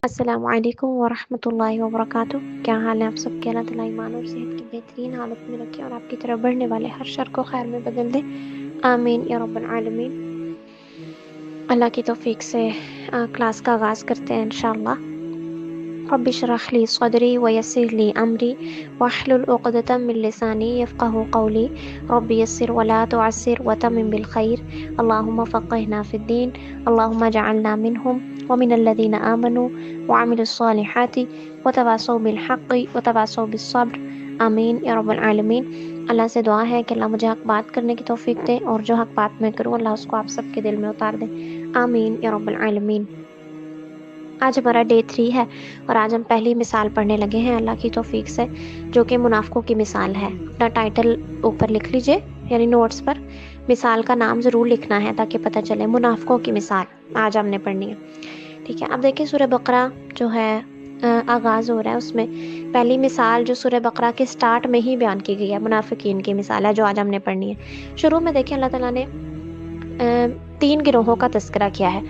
السلام علیکم ورحمۃ اللہ وبرکاتہ۔ کیا حال ہے آپ سب کے؟ اللہ تعالیٰ ایمان اور صحت کی بہترین حالت میں رکھے اور آپ کی طرف بڑھنے والے ہر شر کو خیر میں بدل دے، آمین یا رب العالمین۔ اللہ کی توفیق سے کلاس کا آغاز کرتے ہیں انشاءاللہ۔ رب اشرح لی صدری ویسر لی امری واحلل عقدۃ من لسانی یفقہوا قولی رب یسر ولا تعسر وتمم بالخیر اللہم فقہنا فی الدین اللہم اجعلنا منہم ومن الذین آمنوا وعملوا الصالحات وتواصوا بالحق وتواصوا بالصبر، آمین یا رب العالمین۔ اللہ سے دعا ہے کہ اللہ مجھے حق بات کرنے کی توفیق دے اور جو حق بات میں کروں اللہ اس کو آپ سب کے دل میں اتار دے، آمین یا رب العالمین۔ آج ہمارا ڈے 3 ہے اور آج ہم پہلی مثال پڑھنے لگے ہیں اللہ کی توفیق سے، جو کہ منافقوں کی مثال ہے۔ اپنا ٹائٹل اوپر لکھ لیجئے، یعنی نوٹس پر مثال کا نام ضرور لکھنا ہے تاکہ پتہ چلے۔ منافقوں کی مثال آج ہم نے پڑھنی ہے، ٹھیک ہے۔ اب دیکھیں سورہ بقرہ جو ہے آغاز ہو رہا ہے، اس میں پہلی مثال جو سورہ بقرہ کے سٹارٹ میں ہی بیان کی گئی ہے منافقین کی مثال ہے جو آج ہم نے پڑھنی ہے۔ شروع میں دیکھیں اللہ تعالیٰ نے 3 گروہوں کا تذکرہ کیا ہے۔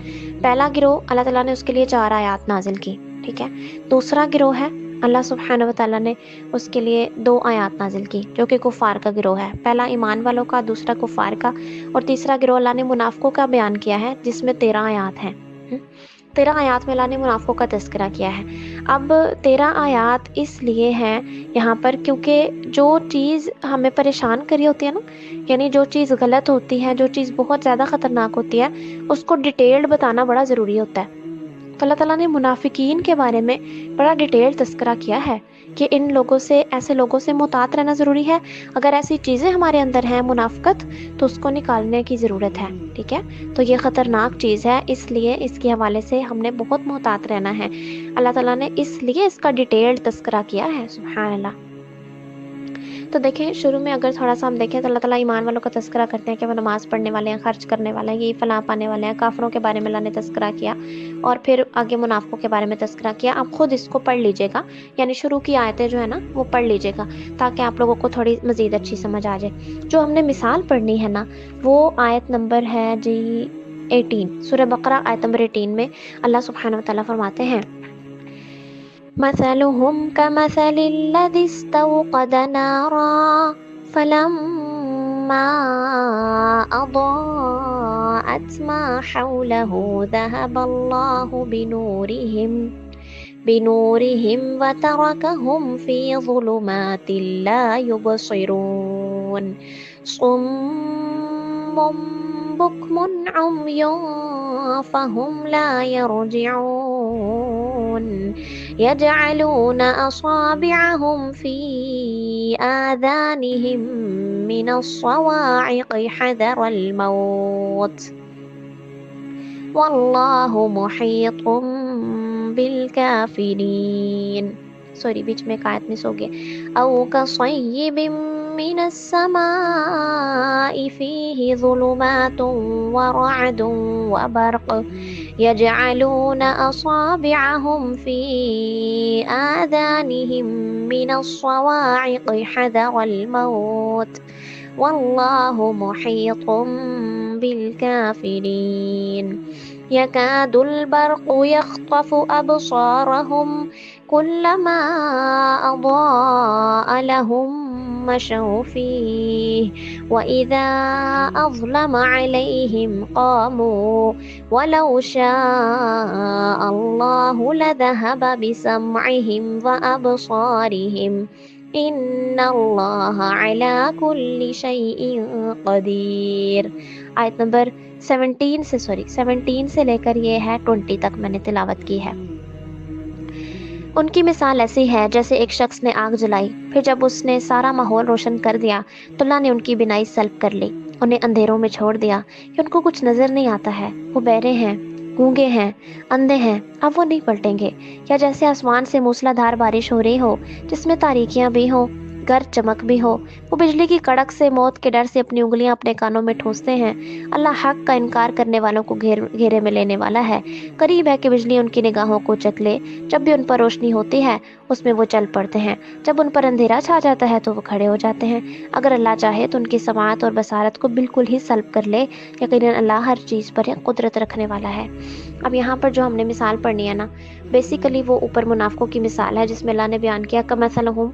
پہلا گروہ اللہ تعالیٰ نے اس کے لیے 4 آیات نازل کی، ٹھیک ہے۔ دوسرا گروہ ہے اللہ سبحانہ و تعالیٰ نے اس کے لیے 2 آیات نازل کی جو کہ کفار کا گروہ ہے۔ پہلا ایمان والوں کا، دوسرا کفار کا، اور تیسرا گروہ اللہ نے منافقوں کا بیان کیا ہے جس میں 13 آیات ہیں۔ 13 آیات میں اللہ نے منافقوں کا تذکرہ کیا ہے۔ اب 13 آیات اس لیے ہیں یہاں پر کیونکہ جو چیز ہمیں پریشان کری ہوتی ہے نا، یعنی جو چیز غلط ہوتی ہے، جو چیز بہت زیادہ خطرناک ہوتی ہے، اس کو ڈیٹیلڈ بتانا بڑا ضروری ہوتا ہے۔ تو اللہ تعالیٰ نے منافقین کے بارے میں بڑا ڈیٹیل تذکرہ کیا ہے کہ ان لوگوں سے، ایسے لوگوں سے محتاط رہنا ضروری ہے۔ اگر ایسی چیزیں ہمارے اندر ہیں منافقت، تو اس کو نکالنے کی ضرورت ہے، ٹھیک ہے۔ تو یہ خطرناک چیز ہے، اس لیے اس کے حوالے سے ہم نے بہت محتاط رہنا ہے۔ اللہ تعالیٰ نے اس لیے اس کا ڈیٹیل تذکرہ کیا ہے، سبحان اللہ۔ تو دیکھیں شروع میں اگر تھوڑا سا ہم دیکھیں تو اللہ تعالیٰ ایمان والوں کا تذکرہ کرتے ہیں کہ وہ نماز پڑھنے والے ہیں، خرچ کرنے والے ہیں، یہی فلاح پانے والے ہیں۔ کافروں کے بارے میں اللہ نے تذکرہ کیا اور پھر آگے منافقوں کے بارے میں تذکرہ کیا۔ آپ خود اس کو پڑھ لیجئے گا، یعنی شروع کی آیتیں جو ہے نا وہ پڑھ لیجئے گا تاکہ آپ لوگوں کو تھوڑی مزید اچھی سمجھ آ جائے۔ جو ہم نے مثال پڑھنی ہے نا وہ آیت نمبر ہے جی 18، سورہ بقرہ آیت نمبر 18 میں اللہ سبحانہ و تعالیٰ فرماتے ہیں مثلهم كمثل الذي استوقد نارا فلما أضاءت ما حوله ذهب الله بنورهم وتركهم في ظلمات لا يبصرون صم بكم عمي فهم لا يرجعون يجعلون أصابعهم في آذانهم من الصواعق حذر الموت والله محيط بالكافرين۔ سوری بیچ میں ایک آیت مس ہو گیا۔ او كصيب من السماء فيه ظلمات ورعد وبرق يجعلون أصابعهم في آذانهم من الصواعق حذر الموت والله محيط بالكافرين يكاد البرق يخطف أبصارهم كلما أضاء لهم مشوا فيه وإذا أظلم عليهم قاموا ولو شاء الله لذهب بسمعهم وأبصارهم إن الله على كل شيء قدير۔ آیت نمبر 17 سے لے کر یہ ہے 20 تک میں نے تلاوت کی ہے۔ ان کی مثال ایسی ہے جیسے ایک شخص نے آگ جلائی، پھر جب اس نے سارا ماحول روشن کر دیا تو اللہ نے ان کی بینائی سلب کر لی، انہیں اندھیروں میں چھوڑ دیا کہ ان کو کچھ نظر نہیں آتا ہے، وہ بہرے ہیں، گونگے ہیں، اندھے ہیں، اب وہ نہیں پلٹیں گے۔ یا جیسے آسمان سے موسلا دھار بارش ہو رہی ہو جس میں تاریکیاں بھی ہوں، گرج چمک بھی ہو، وہ بجلی کی کڑک سے موت کے ڈر سے اپنی انگلیاں اپنے کانوں میں ٹھونستے ہیں۔ اللہ حق کا انکار کرنے والوں کو گھیرے میں لینے والا ہے، قریب ہے کہ بجلی ان کی نگاہوں کو چک لے، جب بھی ان پر روشنی ہوتی ہے اس میں وہ چل پڑتے ہیں، جب ان پر اندھیرا چھا جاتا ہے تو وہ کھڑے ہو جاتے ہیں۔ اگر اللہ چاہے تو ان کی سماعت اور بصارت کو بالکل ہی سلب کر لے، یقیناً اللہ ہر چیز پر قدرت رکھنے والا ہے۔ اب یہاں پر جو ہم نے مثال پڑھنی ہے نا بیسیکلی وہ اوپر منافقوں کی مثال ہے جس میں اللہ نے بیان کیا کمثلہم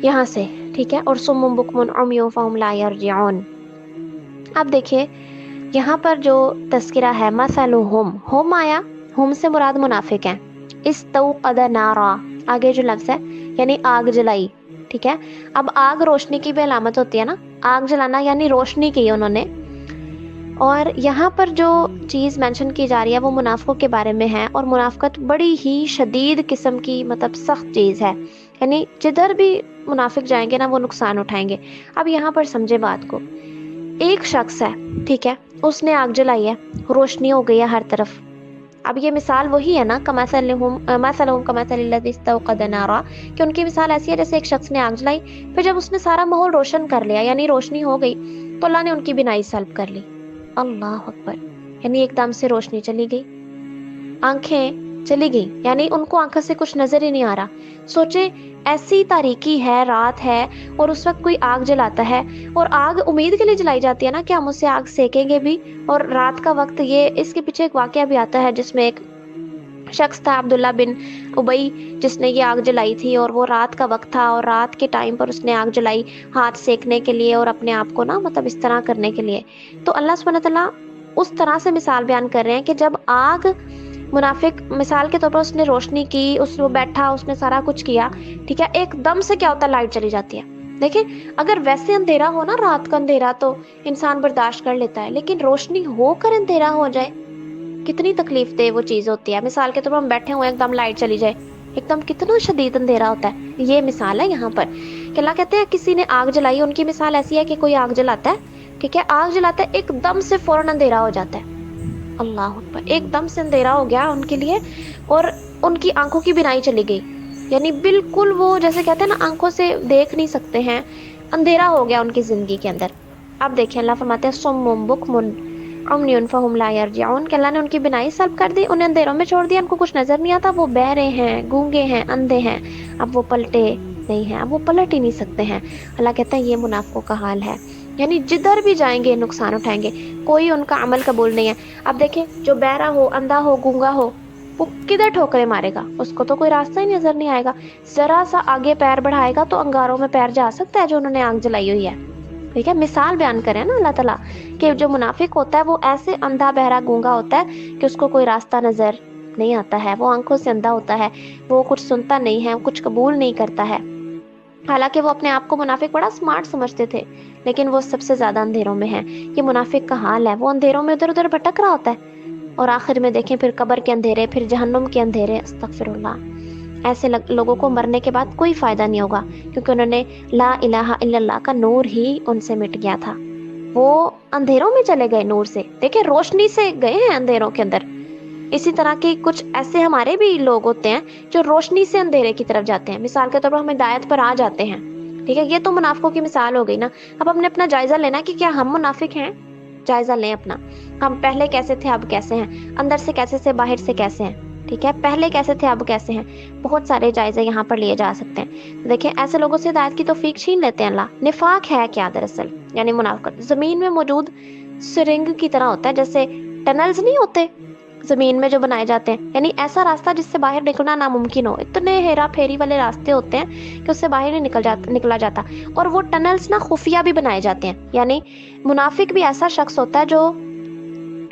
یہاں سے، ٹھیک ہے، اور صم بکم عمی فہم لا یرجعون۔ اب دیکھیے یہاں پر جو تذکرہ ہے مثلہم، ہم آیا، ہم سے مراد منافق ہیں، استوقد نارا آگے جو لفظ ہے یعنی آگ جلائی، ٹھیک ہے۔ اب آگ روشنی کی بھی علامت ہوتی ہے نا، آگ جلانا یعنی روشنی کی انہوں نے، اور یہاں پر جو چیز مینشن کی جا رہی ہے وہ منافقوں کے بارے میں ہے، اور منافقت بڑی ہی شدید قسم کی مطلب سخت چیز ہے، یعنی جدھر بھی منافق جائیں گے نا وہ نقصان اٹھائیں گے۔ اب یہاں پر سمجھے بات کو، ایک شخص ہے، ٹھیک ہے، اس نے آگ جلائی ہے، روشنی ہو گئی ہے ہر طرف۔ اب یہ مثال وہی ہے نا مثلہم کمثل الذی استوقد نارا، کہ ان کی مثال ایسی ہے جیسے ایک شخص نے آگ جلائی، پھر جب اس نے سارا ماحول روشن کر لیا یعنی روشنی ہو گئی تو اللہ نے ان کی بینائی سلب کر لی۔ اللہ اکبر، یعنی ایک دم سے روشنی چلی گئی، آنکھیں چلی گئی، یعنی ان کو آنکھوں سے کچھ نظر ہی نہیں آ رہا۔ سوچے ایسی تاریکی ہے، رات ہے، اور اس وقت کوئی آگ جلاتا ہے، اور آگ امید کے لیے جلائی جاتی ہے نا کہ ہم اس سے آگ سیکیں گے بھی، اور رات کا وقت، یہ اس کے پیچھے ایک واقعہ بھی آتا ہے جس میں ایک شخص تھا عبداللہ بن ابئی جس نے یہ آگ جلائی تھی، اور وہ رات کا وقت تھا اور رات کے ٹائم پر اس نے آگ جلائی ہاتھ سیکنے کے لیے اور اپنے آپ کو نا مطلب اس طرح کرنے کے لیے۔ تو اللہ سبحانہ تعالیٰ اس طرح سے مثال بیان کر رہے ہیں کہ جب آگ، منافق مثال کے طور پر اس نے روشنی کی، اس وہ بیٹھا، اس نے سارا کچھ کیا، ٹھیک ہے، ایک دم سے کیا ہوتا ہے، لائٹ چلی جاتی ہے۔ دیکھیں اگر ویسے اندھیرا ہو نا، رات کا اندھیرا تو انسان برداشت کر لیتا ہے، لیکن روشنی ہو کر اندھیرا ہو جائے کتنی تکلیف دہ وہ چیز ہوتی ہے۔ مثال کے طور پر ہم بیٹھے ہوئے ایک دم لائٹ چلی جائے، ایک دم کتنا شدید اندھیرا ہوتا ہے۔ یہ مثال ہے یہاں پر کہ اللہ کہتے ہیں کسی نے آگ جلائی، ان کی مثال ایسی ہے کہ کوئی آگ جلاتا ہے، ٹھیک ہے، آگ جلاتا ہے، ایک دم سے فوراً اندھیرا ہو جاتا ہے۔ اللہ اکبر، ایک دم سے اندھیرا ہو گیا ان کے لیے، اور ان کی آنکھوں کی بینائی چلی گئی، یعنی بالکل وہ جیسے کہتے ہیں نا آنکھوں سے دیکھ نہیں سکتے ہیں، اندھیرا ہو گیا ان کی زندگی کے اندر۔ اب دیکھیں اللہ فرماتے ہیں صم بکم عمی فہم لا یرجعون، کہ اللہ نے ان کی بینائی سلب کر دی، انہیں اندھیروں میں چھوڑ دیا، ان کو کچھ نظر نہیں آتا، وہ بہرے ہیں، گونگے ہیں، اندھے ہیں، اب وہ پلٹے نہیں ہیں، اب وہ پلٹ ہی نہیں سکتے ہیں۔ اللہ کہتا ہے یہ منافقوں کا حال ہے، یعنی جدھر بھی جائیں گے نقصان اٹھائیں گے، کوئی ان کا عمل قبول نہیں ہے۔ اب دیکھیں جو بہرا ہو، اندھا ہو، گونگا ہو، وہ کدھر ٹھوکریں مارے گا، اس کو تو کوئی راستہ ہی نظر نہیں آئے گا، ذرا سا آگے پیر بڑھائے گا تو انگاروں میں پیر جا سکتا ہے جو انہوں نے آگ جلائی ہوئی ہے، ٹھیک ہے۔ مثال بیان کریں نا اللہ تعالیٰ کہ جو منافق ہوتا ہے وہ ایسے اندھا بہرا گونگا ہوتا ہے کہ اس کو کوئی راستہ نظر نہیں آتا ہے، وہ آنکھوں سے اندھا ہوتا ہے، وہ کچھ سنتا نہیں ہے، کچھ قبول نہیں کرتا ہے۔ حالانکہ وہ اپنے آپ کو منافق بڑا سمارٹ سمجھتے تھے، لیکن وہ سب سے زیادہ اندھیروں میں ہیں۔ یہ منافق کا حال ہے، وہ اندھیروں میں ادھر ادھر بھٹک رہا ہوتا ہے، اور آخر میں دیکھیں پھر قبر کے اندھیرے، پھر جہنم کے اندھیرے، استغفر اللہ۔ ایسے لوگوں کو مرنے کے بعد کوئی فائدہ نہیں ہوگا، کیونکہ انہوں نے لا الہ الا اللہ کا نور ہی ان سے مٹ گیا تھا، وہ اندھیروں میں چلے گئے نور سے، دیکھیں روشنی سے گئے ہیں اندھیروں کے اندر۔ اسی طرح کے کچھ ایسے ہمارے بھی لوگ ہوتے ہیں جو روشنی سے اندھیرے کی طرف جاتے ہیں، مثال کے طور پر ہم ہدایت پر آ جاتے ہیں، ٹھیک ہے، یہ تو منافقوں کی مثال ہو گئی نا۔ اب ہم نے اپنا جائزہ لینا کہ کیا ہم منافق ہیں، جائزہ لیں اپنا، ہم پہلے کیسے تھے اب کیسے ہیں، اندر سے کیسے سے باہر سے کیسے ہیں، ٹھیک ہے، پہلے کیسے تھے اب کیسے ہیں۔ بہت سارے جائزے یہاں پر لیے جا سکتے ہیں۔ دیکھیں ایسے لوگوں سے ہدایت کی توفیق چھین لیتے ہیں اللہ۔ نفاق ہے کیا دراصل، یعنی منافقت زمین میں موجود سرنگ کی طرح ہوتا ہے، جیسے ٹنلز نہیں ہوتے زمین میں جو بنائے جاتے ہیں، یعنی ایسا راستہ جس سے باہر نکلنا ناممکن ہو، اتنے ہیرا پھیری والے راستے ہوتے ہیں کہ اس سے باہر نہیں نکلا جاتا، اور وہ ٹنلز نا خفیہ بھی بنائے جاتے ہیں۔ یعنی منافق بھی ایسا شخص ہوتا ہے جو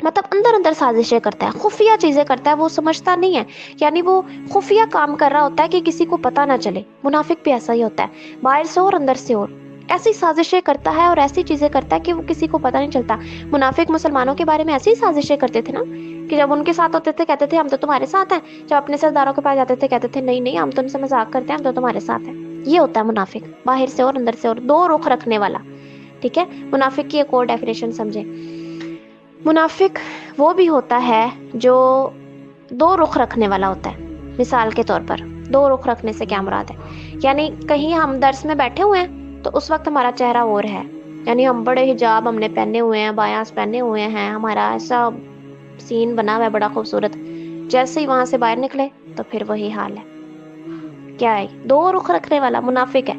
مطلب اندر اندر سازشیں کرتا ہے، خفیہ چیزیں کرتا ہے، وہ سمجھتا نہیں ہے، یعنی وہ خفیہ کام کر رہا ہوتا ہے کہ کسی کو پتہ نہ چلے۔ منافق بھی ایسا ہی ہوتا ہے، باہر سے اور اندر سے اور ایسی سازشیں کرتا ہے اور ایسی چیزیں کرتا ہے کہ وہ کسی کو پتہ نہیں چلتا۔ منافق مسلمانوں کے بارے میں ایسی سازشیں کرتے تھے نا کہ جب ان کے ساتھ ہوتے تھے کہتے تھے ہم تو تمہارے ساتھ ہیں، جب اپنے سرداروں کے پاس جاتے تھے کہتے تھے نہیں نہیں ہم تو ان سے مذاق کرتے ہیں، ہم تو تمہارے ساتھ ہیں۔ یہ ہوتا ہے منافق، باہر سے اور اندر سے اور، دو رخ رکھنے والا، ٹھیک ہے۔ منافق کی ایک اور ڈیفینیشن سمجھیں، منافق وہ بھی ہوتا ہے جو دو رخ رکھنے والا ہوتا ہے۔ مثال کے طور پر دو رخ رکھنے سے کیا مراد ہے، یعنی کہیں ہم درس میں بیٹھے ہوئے ہیں تو اس وقت ہمارا چہرہ اور ہے، یعنی ہم بڑے حجاب ہم نے پہنے ہوئے ہیں، بایاس پہنے ہوئے ہیں، ہمارا ایسا سین بنا ہوا ہے بڑا خوبصورت، جیسے ہی وہاں سے باہر نکلے تو پھر وہی حال ہے۔ کیا ہے، دو رخ رکھنے والا منافق ہے۔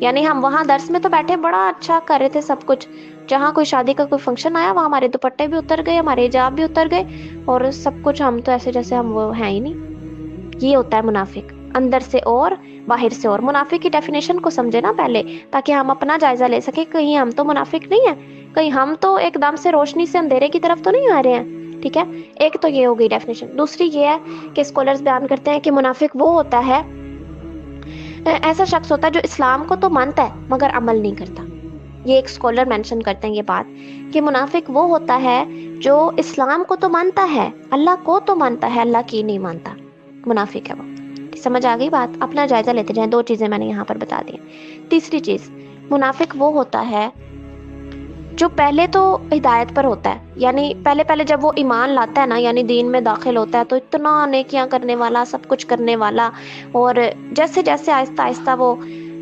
یعنی ہم وہاں درس میں تو بیٹھے بڑا اچھا کر رہے تھے سب کچھ، جہاں کوئی شادی کا کوئی فنکشن آیا وہاں ہمارے دوپٹے بھی اتر گئے، ہمارے حجاب بھی اتر گئے، اور سب کچھ ہم تو ایسے جیسے ہم وہ ہیں ہی نہیں، یہ ہوتا ہے منافق، اندر سے اور باہر سے اور۔ منافق کی ڈیفینیشن کو سمجھے نا پہلے، تاکہ ہم اپنا جائزہ لے سکیں، کہیں ہم تو منافق نہیں ہیں، کہیں ہم تو ایک دم سے روشنی سے اندھیرے کی طرف تو نہیں آ رہے ہیں، ٹھیک ہے۔ ایک تو یہ ہو گئی ڈیفینیشن۔ دوسری یہ ہے کہ اسکالرز بیان کرتے ہیں کہ منافق وہ ہوتا ہے، ایسا شخص ہوتا ہے جو اسلام کو تو مانتا ہے مگر عمل نہیں کرتا۔ یہ ایک اسکالر مینشن کرتے ہیں یہ بات کہ منافق وہ ہوتا ہے جو اسلام کو تو مانتا ہے، اللہ کو تو مانتا ہے، اللہ کی نہیں مانتا، منافق ہے وہ۔ سمجھ آ گئی بات؟ اپنا جائزہ لیتے جائیں، دو چیزیں میں نے یہاں پر بتا دی ہیں۔ تیسری چیز، منافق وہ ہوتا ہے جو پہلے تو ہدایت پر ہوتا ہے، یعنی پہلے جب وہ ایمان لاتا ہے نا، یعنی دین میں داخل ہوتا ہے تو اتنا نیکیاں کرنے والا، سب کچھ کرنے والا، اور جیسے جیسے آہستہ آہستہ وہ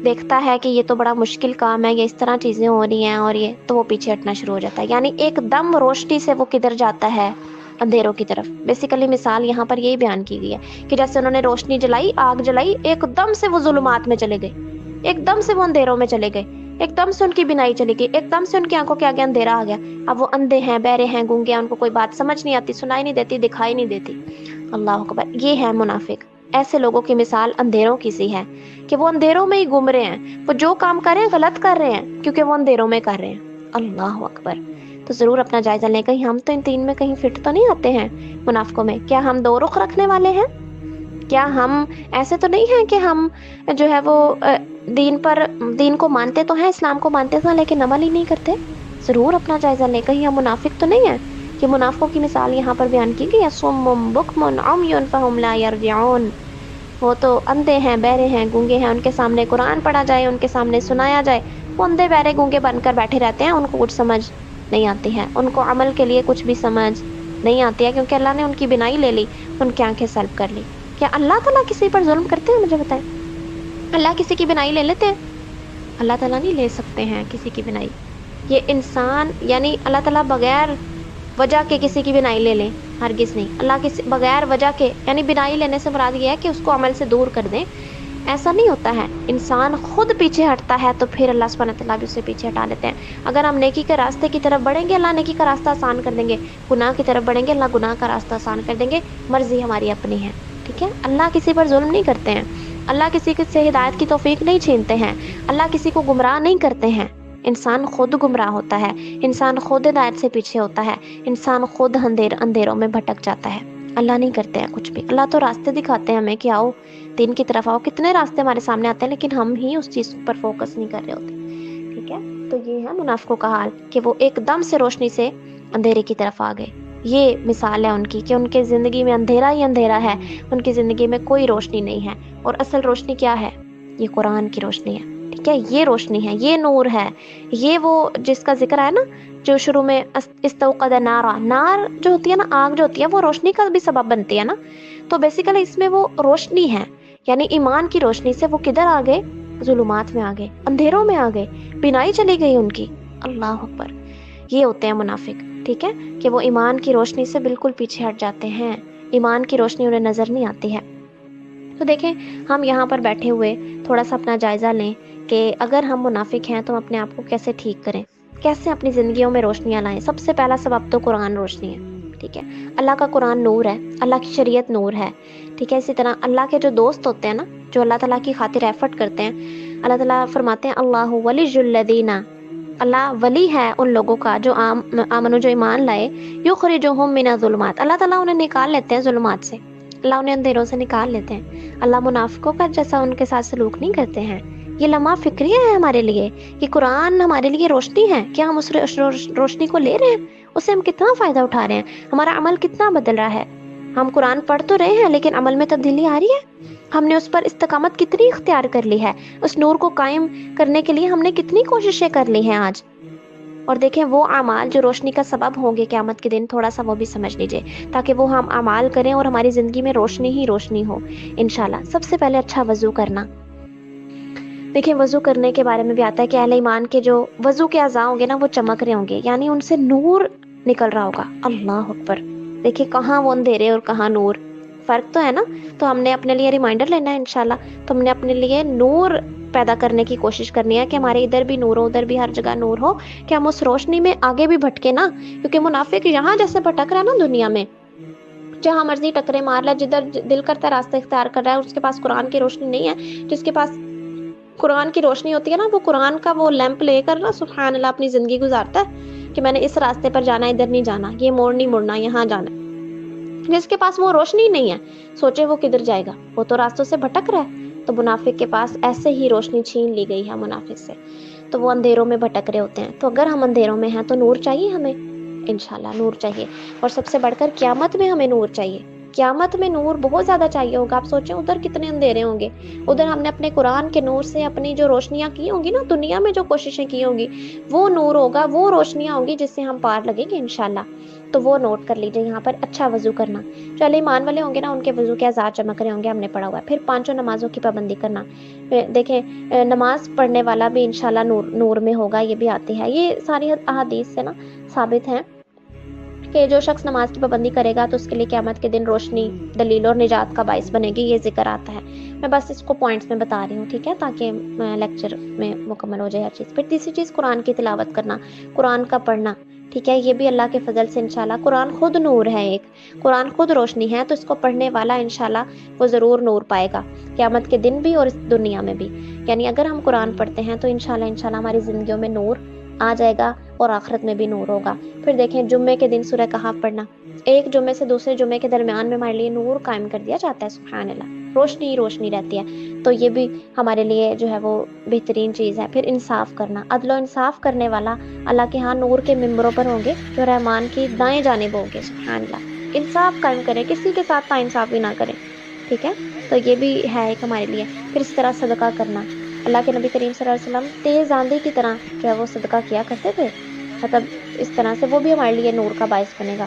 دیکھتا ہے کہ یہ تو بڑا مشکل کام ہے، یہ اس طرح چیزیں ہو رہی ہیں، اور یہ تو وہ پیچھے ہٹنا شروع ہو جاتا ہے، یعنی ایک دم روشنی سے وہ کدھر جاتا ہے؟ اندھیروں کی طرف۔ بیسیکلی مثال یہاں پر یہی بیان کی گئی ہے کہ جیسے انہوں نے روشنی جلائی، آگ جلائی، ایک دم سے وہ ظلمات میں چلے گئے، ایک دم سے وہ اندھیروں میں چلے گئے، ایک دم سے ان کی بینائی چلی گئی، ایک دم سے ان کی آنکھوں کے آگے اندھیرا آ گیا۔ اب وہ اندھے ہیں، بہرے ہیں، گونگے ہیں، ان کو کوئی بات سمجھ نہیں آتی، سنائی نہیں دیتی، دکھائی نہیں دیتی۔ اللہ اکبر، یہ ہے منافق۔ ایسے لوگوں کی مثال اندھیروں کی سی ہے کہ وہ اندھیروں میں ہی گھوم رہے ہیں، وہ جو کام کر رہے ہیں غلط کر رہے ہیں کیونکہ وہ اندھیروں میں کر رہے ہیں۔ اللہ اکبر۔ تو ضرور اپنا جائزہ لیں، کہیں ہم تو ان تین میں کہیں فٹ تو نہیں آتے ہیں منافقوں میں؟ کیا ہم دو رخ رکھنے والے ہیں؟ کیا ہم ایسے تو نہیں ہیں کہ ہم جو ہے وہ دین کو مانتے تو ہیں، اسلام کو مانتے تو ہیں، لیکن عمل ہی نہیں کرتے؟ ضرور اپنا جائزہ لیں، کہیں ہم منافق تو نہیں ہیں؟ کہ منافقوں کی مثال یہاں پر بیان کی گئی ہے، صم بکم عمی فہم لا یرجعون۔ وہ تو اندھے ہیں، بہرے ہیں، گونگے ہیں، ان کے سامنے قرآن پڑھا جائے، ان کے سامنے سنایا جائے، وہ اندھے بہرے گونگے بن کر بیٹھے رہتے ہیں، ان کو کچھ سمجھ نہیں آتی ہے، ان کو عمل کے لیے کچھ بھی سمجھ نہیں آتی ہے، کیونکہ اللہ نے ان کی بینائی لے لی، ان کی آنکھیں سلب کر لی۔ کیا اللہ تعالیٰ کسی پر ظلم کرتے ہیں؟ مجھے بتائیں، اللہ کسی کی بینائی لے لیتے ہیں؟ اللہ تعالیٰ نہیں لے سکتے ہیں کسی کی بینائی۔ یہ انسان، یعنی اللہ تعالیٰ بغیر وجہ کے کسی کی بینائی لے لیں؟ ہرگز نہیں۔ اللہ کسی بغیر وجہ کے، یعنی بینائی لینے سے مراد یہ ہے کہ اس کو عمل سے دور کر دیں، ایسا نہیں ہوتا ہے۔ انسان خود پیچھے ہٹتا ہے تو پھر اللہ سبحانہ تعالیٰ بھی اسے پیچھے ہٹا لیتے ہیں۔ اگر ہم نیکی کے راستے کی طرف بڑھیں گے، اللہ نیکی کا راستہ آسان کر دیں گے، گناہ کی طرف بڑھیں گے، اللہ گناہ کا راستہ آسان کر دیں گے۔ مرضی ہماری اپنی ہے، ٹھیک ہے۔ اللہ کسی پر ظلم نہیں کرتے ہیں، اللہ کسی سے ہدایت کی توفیق نہیں چھینتے ہیں، اللہ کسی کو گمراہ نہیں کرتے ہیں۔ انسان خود گمراہ ہوتا ہے، انسان خود ہدایت سے پیچھے ہوتا ہے، انسان خود اندھیروں میں بھٹک جاتا ہے۔ اللہ نہیں کرتے ہیں کچھ بھی، اللہ تو راستے دکھاتے ہیں ہمیں کہ آؤ دین کی طرف آؤ۔ کتنے راستے ہمارے سامنے آتے ہیں لیکن ہم ہی اس چیز پر فوکس نہیں کر رہے ہوتے، ٹھیک ہے۔ تو یہ ہے منافقوں کا حال کہ وہ ایک دم سے روشنی سے اندھیرے کی طرف آ گئے۔ یہ مثال ہے ان کی کہ ان کے زندگی میں اندھیرا ہی اندھیرا ہے، ان کی زندگی میں کوئی روشنی نہیں ہے، اور اصل روشنی کیا ہے؟ یہ قرآن کی روشنی ہے، ٹھیک ہے۔ یہ روشنی ہے، یہ نور ہے، یہ وہ جس کا ذکر ہے نا، جو شروع میں استوقد نارا، نار جو ہوتی ہے نا، آگ جو ہوتی ہے، وہ روشنی کا بھی سبب بنتی ہے نا۔ تو بیسیکلی اس میں وہ روشنی ہے، یعنی ایمان کی روشنی سے وہ کدھر آ گئے؟ ظلمات میں آ گئے، اندھیروں میں آ گئے، بینائی چلی گئی ان کی۔ اللہ اکبر۔ یہ ہوتے ہیں منافق، ٹھیک ہے، کہ وہ ایمان کی روشنی سے بالکل پیچھے ہٹ جاتے ہیں، ایمان کی روشنی انہیں نظر نہیں آتی ہے۔ تو دیکھیں، ہم یہاں پر بیٹھے ہوئے تھوڑا سا اپنا جائزہ لیں کہ اگر ہم منافق ہیں تو ہم اپنے آپ کو کیسے ٹھیک کریں، کیسے اپنی زندگیوں میں روشنیاں لائیں۔ سب سے پہلا سبب تو قرآن روشنی ہے، ٹھیک ہے۔ اللہ کا قرآن نور ہے، اللہ کی شریعت نور ہے، ٹھیک ہے۔ اسی طرح اللہ کے جو دوست ہوتے ہیں نا، جو اللہ تعالیٰ کی خاطر ایفرٹ کرتے ہیں، اللہ تعالیٰ فرماتے ہیں اللہ ولی الذین، اللہ ولی ہے ان لوگوں کا جو آمنو، جو ایمان لائے، یخرجہم من الظلمات، اللہ تعالیٰ انہیں نکال لیتے ہیں ظلمات سے، اللہ انہیں اندھیروں سے نکال لیتے ہیں۔ اللہ منافقوں کا جیسا ان کے ساتھ سلوک نہیں کرتے ہیں۔ یہ لمحہ فکریہ ہے ہمارے لیے کہ قرآن ہمارے لیے روشنی ہے، کیا ہم اس روشنی کو لے رہے ہیں؟ اس سے ہم کتنا فائدہ اٹھا رہے ہیں؟ ہمارا عمل کتنا بدل رہا ہے؟ ہم قرآن پڑھ تو رہے ہیں لیکن عمل میں تبدیلی آ رہی ہے؟ ہم نے اس پر استقامت کتنی اختیار کر لی ہے؟ اس نور کو قائم کرنے کے لیے ہم نے کتنی کوششیں کر لی ہیں آج؟ اور دیکھیں، وہ اعمال جو روشنی کا سبب ہوں گے قیامت کے دن، تھوڑا سا وہ بھی سمجھ لیجئے، تاکہ وہ ہم اعمال کریں اور ہماری زندگی میں روشنی ہی روشنی ہو انشاءاللہ۔ سب سے پہلے اچھا وضو کرنا۔ دیکھیں، وضو کرنے کے بارے میں بھی آتا ہے کہ اہل ایمان کے جو وضو کے اعضاء ہوں گے نا، وہ چمک رہے ہوں گے، یعنی ان سے نور نکل رہا ہوگا۔ اللہ اکبر۔ دیکھیں کہاں وہ اندھیرے اور کہاں نور، فرق تو ہے نا۔ تو ہم نے اپنے لیے ریمائنڈر لینا ہے انشاءاللہ، تو ہم نے اپنے لیے نور پیدا کرنے کی کوشش کرنی ہے کہ ہمارے ادھر بھی نور ہو، ادھر بھی ہر جگہ نور ہو، کہ ہم اس روشنی میں آگے بھی بھٹکے نا، کیونکہ منافق یہاں جیسے بھٹک رہا ہے نا دنیا میں، جہاں مرضی ٹکرے مار لے، جدھر دل کرتا ہے راستہ اختیار کر رہا ہے. اس کے پاس قرآن کی روشنی نہیں ہے. جس کے پاس قرآن کی روشنی ہوتی ہے نا، وہ قرآن کا وہ لیمپ لے کر نا سبحان اللہ اپنی زندگی گزارتا ہے کہ میں نے اس راستے پر جانا، ادھر نہیں جانا، یہ موڑ نہیں مڑنا، یہاں جانا. جس کے پاس وہ روشنی نہیں ہے، سوچے وہ کدھر جائے گا، وہ تو راستوں سے بھٹک رہا ہے. تو منافق کے پاس ایسے ہی روشنی چھین لی گئی ہے منافق سے، تو وہ اندھیروں میں بھٹک رہے ہوتے ہیں. تو اگر ہم اندھیروں میں ہیں تو نور چاہیے ہمیں، انشاءاللہ نور چاہیے. اور سب سے بڑھ کر قیامت میں ہمیں نور چاہیے. قیامت میں نور بہت زیادہ چاہیے ہوگا. آپ سوچیں ادھر کتنے اندھیرے ہوں گے. ادھر ہم نے اپنے قرآن کے نور سے اپنی جو روشنیاں کی ہوں گی نا، دنیا میں جو کوششیں کی ہوں گی، وہ نور ہوگا، وہ روشنیاں ہوں گی جس سے ہم پار لگیں گے انشاءاللہ. تو وہ نوٹ کر لیجئے یہاں پر. اچھا وضو کرنا، جو اہل ایمان والے ہوں گے نا، ان کے وضو کے اعضاء چمک رہے ہوں گے، ہم نے پڑھا ہوا ہے. پھر 5 نمازوں کی پابندی کرنا. دیکھیں نماز پڑھنے والا بھی انشاءاللہ نور میں ہوگا، یہ بھی آتی ہے. یہ ساری احادیث سے نا ثابت ہے کہ جو شخص نماز کی پابندی کرے گا تو اس کے لیے قیامت کے دن روشنی، دلیل اور نجات کا باعث بنے گی. یہ ذکر آتا ہے. میں بس اس کو پوائنٹس میں بتا رہی ہوں، ٹھیک ہے، تاکہ لیکچر میں مکمل ہو جائے ہر چیز. پھر تیسری چیز قرآن کی تلاوت کرنا، قرآن کا پڑھنا، ٹھیک ہے. یہ بھی اللہ کے فضل سے انشاءاللہ، قرآن خود نور ہے، ایک قرآن خود روشنی ہے. تو اس کو پڑھنے والا انشاءاللہ وہ ضرور نور پائے گا قیامت کے دن بھی اور اس دنیا میں بھی. یعنی اگر ہم قرآن پڑھتے ہیں تو انشاءاللہ ہماری زندگیوں میں نور آ جائے گا اور آخرت میں بھی نور ہوگا. پھر دیکھیں جمعے کے دن سورہ کہف پڑھنا. ایک جمعے سے دوسرے جمعے کے درمیان میں ہمارے لیے نور قائم کر دیا جاتا ہے. سبحان اللہ، روشنی ہی روشنی رہتی ہے. تو یہ بھی ہمارے لیے جو ہے وہ بہترین چیز ہے. پھر انصاف کرنا، عدل و انصاف کرنے والا اللہ کے ہاں نور کے ممبروں پر ہوں گے، جو رحمان کی دائیں جانب ہوں گے. سبحان اللہ، انصاف قائم کریں، کسی کے ساتھ ناانصافی نہ کریں، ٹھیک ہے. تو یہ بھی ہے ایک ہمارے لیے. پھر اس طرح صدقہ کرنا. اللہ کے نبی کریم صلی اللہ علیہ وسلم تیز آندھی کی طرح جو ہے وہ صدقہ کیا کرتے تھے. مطلب اس طرح سے وہ بھی ہمارے لیے نور کا باعث بنے گا.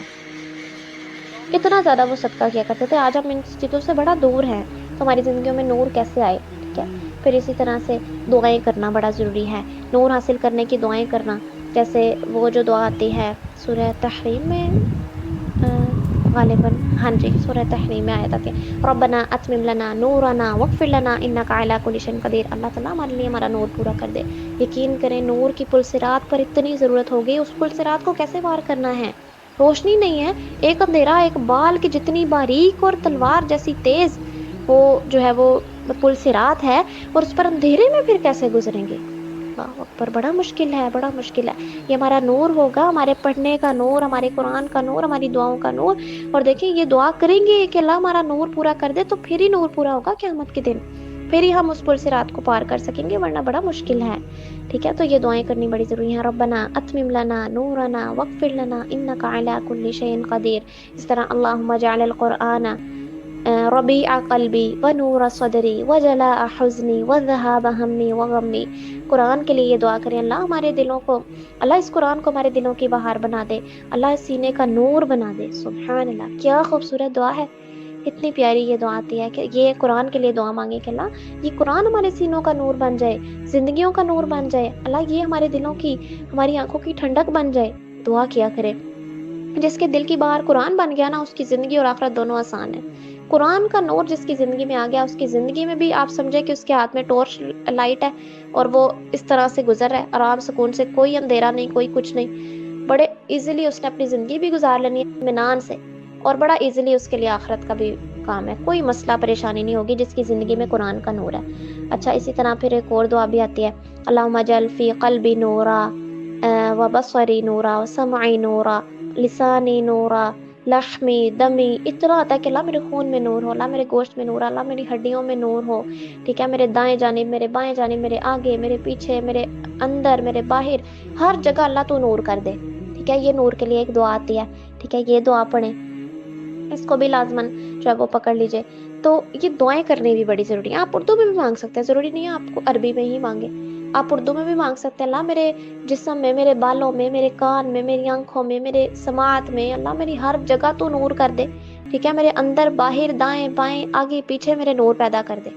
اتنا زیادہ وہ صدقہ کیا کرتے تھے. آج ہم ان چیزوں سے بڑا دور ہیں، تو ہماری زندگیوں میں نور کیسے آئے، ٹھیک ہے. پھر اسی طرح سے دعائیں کرنا بڑا ضروری ہے. نور حاصل کرنے کی دعائیں کرنا، جیسے وہ جو دعا آتی ہے سورہ تحریم میں، غالباً ہاں جی سورہ تحریم میں آیت آتی ہے، ربنا اتمم لنا نورنا واغفر لنا انک علی کل شیء قدیر. اللہ تعالیٰ ہمارے لیے ہمارا نور پورا کر دے. یقین کریں نور کی پلسرات پر اتنی ضرورت ہوگی. اس پلسرات کو کیسے پار کرنا ہے، روشنی نہیں ہے. ایک اندھیرا، ایک بال کی جتنی باریک اور تلوار جیسی تیز وہ جو ہے وہ پلسرات ہے، اور اس پر اندھیرے میں پھر کیسے گزریں گے. اللہ اکبر، بڑا مشکل ہے، بڑا مشکل ہے. یہ ہمارا نور ہوگا، ہمارے پڑھنے کا نور، ہمارے قرآن کا نور، ہماری دعاؤں کا نور. اور دیکھیں یہ دعا کریں گے کہ اللہ ہمارا نور پورا کر دے، تو پھر ہی نور پورا ہوگا قیامت کے دن، پھر ہی ہم اس پلسرات کو پار کر سکیں گے، ورنہ بڑا مشکل ہے، ٹھیک ہے. تو یہ دعائیں کرنی بڑی ضروری ہیں. ربنا اتمم لنا نورنا واغفر لنا انک علی کل شیء قدیر. اس طرح اللہم اجعل القرآن ربیع قلبی ونور صدری وجلاء حزنی وذہاب ہمی وغمی. قرآن کے لیے یہ دعا کریں، اللہ ہمارے دلوں کو، اللہ اس قرآن کو ہمارے دلوں کی بہار بنا دے، اللہ اس سینے کا نور بنا دے. سبحان اللہ، کیا خوبصورت دعا ہے. اتنی پیاری یہ دعا آتی ہے کہ یہ قرآن کے لیے دعا مانگے کہ اللہ یہ قرآن ہمارے سینوں کا نور بن جائے، زندگیوں کا نور بن جائے. اللہ یہ ہمارے دلوں کی، ہماری آنکھوں کی ٹھنڈک بن جائے. دعا کیا کرے. جس کے دل کی بہار قرآن بن گیا نا، اس کی زندگی اور آخرت دونوں آسان ہے. قرآن کا نور جس کی زندگی میں آ گیا، اس کی زندگی میں بھی آپ سمجھے کہ اس کے ہاتھ میں ٹارچ لائٹ ہے، اور وہ اس طرح سے گزر رہا ہے آرام سکون سے، کوئی اندھیرا نہیں، کوئی کچھ نہیں. بڑے ایزیلی اس نے اپنی زندگی بھی گزار لینی ہے اطمینان سے، اور بڑا ایزیلی اس کے لیے آخرت کا بھی کام ہے. کوئی مسئلہ پریشانی نہیں ہوگی جس کی زندگی میں قرآن کا نور ہے. اچھا اسی طرح پھر ایک اور دعا بھی آتی ہے، اللہم اجعل فی قلبی نورا وبصری نورا وسمعی نورا لسانی نورا لحمی دمی. اتنا آتا ہے کہ اللہ میرے خون میں نور ہو، اللہ میرے گوشت میں نور ہو، اللہ میری ہڈیوں میں نور ہو، ٹھیک ہے. میرے دائیں جانب، میرے بائیں جانب، میرے آگے، میرے پیچھے، میرے اندر، میرے باہر، ہر جگہ اللہ تو نور کر دے، ٹھیک ہے. یہ نور کے لیے ایک دعا آتی ہے، ٹھیک ہے. یہ دعا پڑھیں، اس کو بھی لازماً جو ہے وہ پکڑ لیجئے. تو یہ دعائیں کرنی بھی بڑی ضروری ہیں. آپ اردو میں بھی مانگ سکتے ہیں، ضروری نہیں ہے آپ کو عربی میں ہی مانگے. آپ اردو میں بھی مانگ سکتے ہیں، اللہ میرے جسم میں، میرے بالوں میں، میرے کان میں، میری آنکھوں میں، میرے سماعت میں، اللہ میری ہر جگہ تو نور کر دے، ٹھیک ہے. میرے اندر باہر دائیں بائیں آگے پیچھے میرے نور پیدا کر دے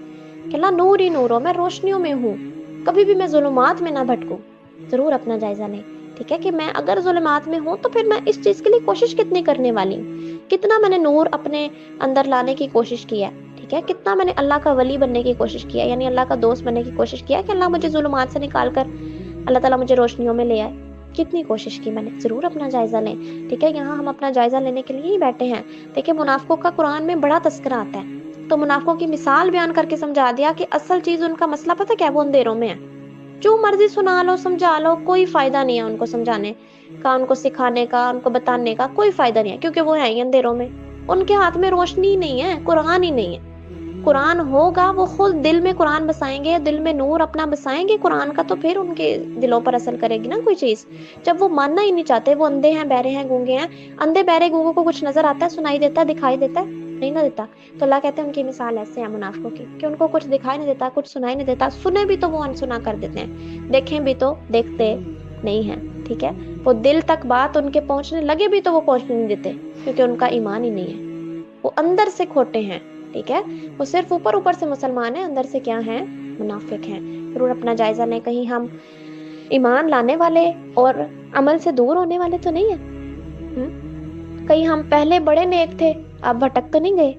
کہ اللہ نور ہی نور ہو، میں روشنیوں میں ہوں، کبھی بھی میں ظلمات میں نہ بھٹکوں. ضرور اپنا جائزہ لیں، ٹھیک ہے، کہ میں اگر ظلمات میں ہوں تو پھر میں اس چیز کے لیے کوشش کتنی کرنے والی ہوں، کتنا میں نے نور اپنے اندر لانے کی کوشش کی ہے، ٹھیک ہے. کتنا میں نے اللہ کا ولی بننے کی کوشش کیا، یعنی اللہ کا دوست بننے کی کوشش کیا کہ اللہ مجھے ظلمات سے نکال کر اللہ تعالیٰ مجھے روشنیوں میں لے آئے. کتنی کوشش کی میں نے. ضرور اپنا جائزہ لیں. ٹھیک ہے, یہاں ہم اپنا جائزہ لینے کے لیے ہی بیٹھے ہیں. دیکھیں منافقوں کا قرآن میں بڑا تذکرہ آتا ہے, تو منافقوں کی مثال بیان کر کے سمجھا دیا کہ اصل چیز ان کا مسئلہ پتہ کیا, وہ اندھیروں میں ہے. جو مرضی سنا لو سمجھا لو, کوئی فائدہ نہیں ہے ان کو سمجھانے کا, ان کو سکھانے کا, ان کو بتانے کا کوئی فائدہ نہیں ہے, کیونکہ وہ ہیں ہی اندھیروں میں. ان کے ہاتھ میں روشنی ہی نہیں ہے, قرآن ہی نہیں ہے. قرآن ہوگا, وہ خود دل میں قرآن بسائیں گے, دل میں نور اپنا بسائیں گے قرآن کا, تو پھر ان کے دلوں پر اثر کرے گی نا کوئی چیز. جب وہ ماننا ہی نہیں چاہتے, وہ اندھے ہیں, بہرے ہیں, گونگے ہیں. اندھے بہرے گونگوں کو کچھ نظر آتا ہے, سنائی دیتا ہے, دکھائی دیتا ہے, نہیں نہ دیتا. تو اللہ کہتے ہیں ان کی مثال ایسے ہے منافقوں کی, کہ ان کو کچھ دکھائی نہیں دیتا, کچھ سنائی نہیں دیتا, سنے بھی تو وہ انسنا کر دیتے ہیں, دیکھیں بھی تو دیکھتے نہیں ہیں. ٹھیک ہے, وہ دل تک بات ان کے پہنچنے لگے بھی تو وہ پہنچنے نہیں دیتے, کیونکہ ان کا ایمان ہی نہیں ہے, وہ اندر سے کھوٹے ہیں. ٹھیک ہے, وہ صرف اوپر اوپر سے مسلمان ہیں, اندر سے کیا ہیں, منافق ہیں. ضرور اپنا جائزہ لیں, کہیں ہم ایمان لانے والے اور عمل سے دور ہونے والے تو نہیں ہیں. کہیں ہم پہلے بڑے نیک تھے, اب بھٹک تو نہیں گئے.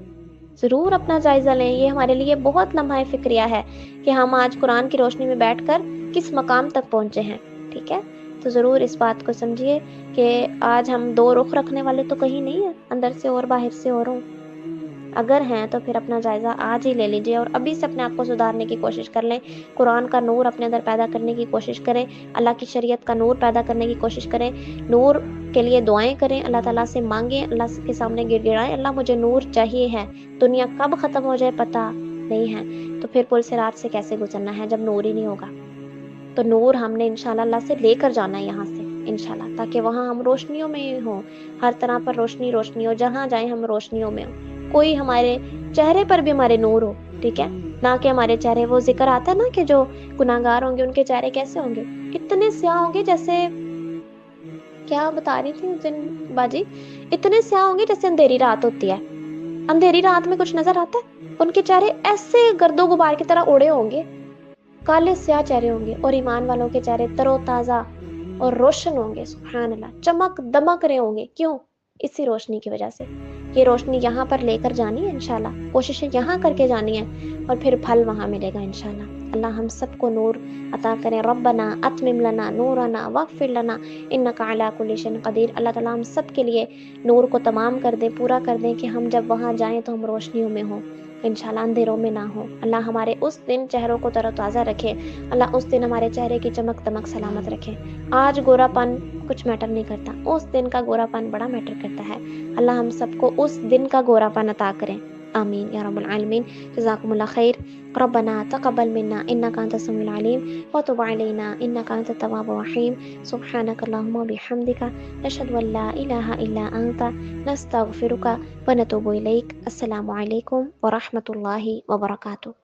ضرور اپنا جائزہ لیں. یہ ہمارے لیے بہت لمحہ فکریہ ہے کہ ہم آج قرآن کی روشنی میں بیٹھ کر کس مقام تک پہنچے ہیں. ٹھیک ہے, تو ضرور اس بات کو سمجھیے کہ آج ہم دو رخ رکھنے والے تو کہیں نہیں ہیں, اندر سے اور باہر سے اور ہوں. اگر ہیں تو پھر اپنا جائزہ آج ہی لے لیجئے, اور ابھی سے اپنے آپ کو سدھارنے کی کوشش کر لیں. قرآن کا نور اپنے اندر پیدا کرنے کی کوشش کریں, اللہ کی شریعت کا نور پیدا کرنے کی کوشش کریں, نور کے لیے دعائیں کریں, اللہ تعالیٰ سے مانگیں, اللہ کے سامنے گر گڑائیں, اللہ مجھے نور چاہیے ہے, دنیا کب ختم ہو جائے پتہ نہیں ہے. تو پھر پل صراط سے کیسے گزرنا ہے جب نور ہی نہیں ہوگا. تو نور ہم نے انشاءاللہ اللہ سے لے کر جانا ہے یہاں سے انشاءاللہ, تاکہ وہاں ہم روشنیوں میں ہی ہوں, ہر طرح پر روشنی روشنی ہو, جہاں جائیں ہم روشنیوں میں ہوں. کوئی ہمارے چہرے پر بھی ہمارے نور ہو. ٹھیک ہے, نہ کہ ہمارے چہرے, وہ ذکر آتا ہے نا کہ جو گناہگار ہوں گے ان کے چہرے کیسے ہوں گے, اتنے سیاہ ہوں گے جیسے, کیا بتا رہی تھی اس دن باجی, اتنے سیاہ ہوں گے جیسے اندھیری رات ہوتی ہے. اندھیری رات میں کچھ نظر آتا ہے, ان کے چہرے ایسے گرد و غبار کی طرح اڑے ہوں گے, کالے سیاہ چہرے ہوں گے, اور ایمان والوں کے چہرے تر و تازہ اور روشن ہوں گے. سبحان اللہ, چمک دمک رہے ہوں گے. کیوں؟ اسی روشنی کی وجہ سے. یہ روشنی یہاں پر لے کر جانی ہے انشاءاللہ, کوششیں یہاں کر کے جانی ہے, اور پھر پھل وہاں ملے گا انشاءاللہ. اللہ ہم سب کو نور عطا کریں. ربنا اتمم لنا نورنا واغفر لنا انک علی کل شیء قدیر. اللہ تعالیٰ ہم سب کے لیے نور کو تمام کر دے, پورا کر دیں, کہ ہم جب وہاں جائیں تو ہم روشنیوں میں ہوں انشاءاللہ, اندھیروں میں نہ ہوں. اللہ ہمارے اس دن چہروں کو تر و تازہ رکھے, اللہ اس دن ہمارے چہرے کی چمک دمک سلامت رکھے. آج گورا پن کچھ میٹر نہیں کرتا, اس دن کا گورا پن بڑا میٹر کرتا ہے. اللہ ہم سب کو اس دن کا گورا پن عطا کریں, آمین یا رب العالمین. جزاکم اللہ خیر. ربنا تقبل منا انک انت السمیع العلیم وتب علینا انک انت التواب الرحیم. سبحانک اللہم وبحمدک, نشہد ان لا الہ الا انت, نستغفرک ونتوب الیک. السلام علیکم ورحمۃ اللہ وبرکاتہ.